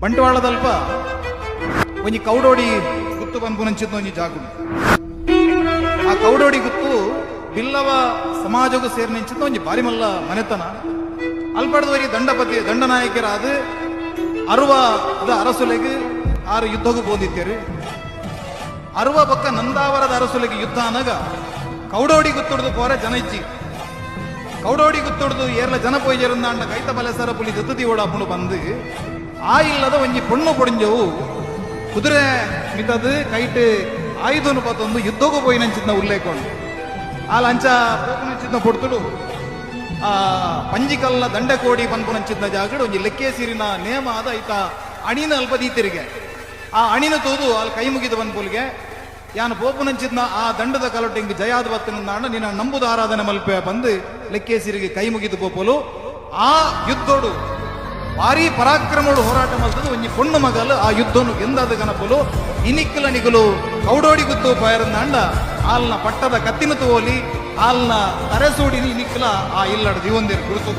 ಬಂಟ್ವಾಳದಲ್ಪ ಒಂಜಿ ಕೌಡೋಡಿ ಗುತ್ತು ಪನ್ಪುನಂಚಿದ್ದ ಒಂಜಿ ಜಾಗುಡು. ಆ ಕೌಡೋಡಿ ಗುತ್ತು ಬಿಲ್ಲವ ಸಮಾಜಗೂ ಸೇರ್ನಿಂಚಿದ್ದ ಒಂಜಿ ಬಾರಿ ಮಲ್ಲ ಮನೆತನ. ಅಲ್ಪಡದವರಿ ದಂಡಪತಿ ದಂಡನಾಯಕರಾದ ಅರುವ ಅದ ಅರಸುಲೆಗೆ ಆರು ಯುದ್ಧಗೂ ಬೋದಿತ್ತೇರು. ಅರುವ ಪಕ್ಕ ನಂದಾವರದ ಅರಸುಲೆಗೆ ಯುದ್ಧ ಅನಗ ಕೌಡೋಡಿ ಗುತ್ತುಡ್ದು ಪೋರೆ ಜನ ಇಜ್ಜಿ. ಕೌಡೋಡಿ ಗುತ್ತುಡ್ದು ಏರ್ಲ ಜನ ಪೋಯ್ಜರಿಂದ ಅಂಡ ಕೈತ ಬಲೆಸರ ಪುಲಿ ದತ್ತದಿ ಓಡಾಪುಂಡು ಬಂದು ಆ ಇಲ್ಲದ ಒಂಜಿ ಪೊಣ್ಣು ಪೊಡಿಂಜವು ಕುದುರೆ ಮಿತದು ಕೈಟ್ ಆಯುಧನು ಪತ್ತೊಂದು ಯುದ್ಧಗೂ ಪೋಯಿನಂಚಿದ್ನ ಉಲ್ಲೇಖಂಡು ಆ ಲಂಚ ಪೋಪುನಂಚಿದ್ನ ಪೊಡ್ತುಡು ಆ ಪಂಜಿಕಲ್ಲ ದಂಡಕೋಡಿ ಪನ್ಪುನಂಚಿದ್ನ ಜಾಗಡು ಒಂಜಿ ಲೆಕ್ಕೆ ಸೀರಿನ ನೇಮ ಆದ ಐತ ಅಣಿನ ಅಲ್ಪ ದೀತಿರಿಗೆ ಆ ಅಣಿನ ತೂದು ಅಲ್ಲಿ ಕೈ ಮುಗಿದ ಪನ್ಪುಲ್ಗೆ ಯಾನು ಪೋಪುನಂಚಿದ್ನ ಆ ದಂಡದ ಕಲೊಟ್ಟಿಂಗ್ ಜಯಾದ ಬತ್ತನಿಂದ ನಿನ್ನ ನಂಬುದ ಆರಾಧನೆ ಮಲ್ಪೆ ಬಂದು ಲೆಕ್ಕೆ ಸೀರಿಗೆ ಕೈ ಮುಗಿದು ಪೋಪಲು ಆ ಯುದ್ಧೋಡು ಭಾರಿ ಪರಾಕ್ರಮೋಡು ಹೋರಾಟ ಮಲ್ತದು ಒಂಜಿ ಪೊಣ್ಣು ಮಗಲು ಆ ಯುದ್ಧನು ಗೆಂದಾದ ಗನಪಲು ಇನಿಕ್ಕಲ ನಿಗಲು ಕೌಡೋಡಿ ಗುತ್ತು ಪಯರಂದಾಂಡ ಆಲ್ನ ಪಟ್ಟದ ಕತ್ತಿನ ತೋಲಿ ಆಲ್ನ ತರೆಸೂಡಿನಿ ಇನಿಕ್ಕಲ ಆ ಇಲ್ಲಡ ದಿವಂದಿರು ಗುರುತು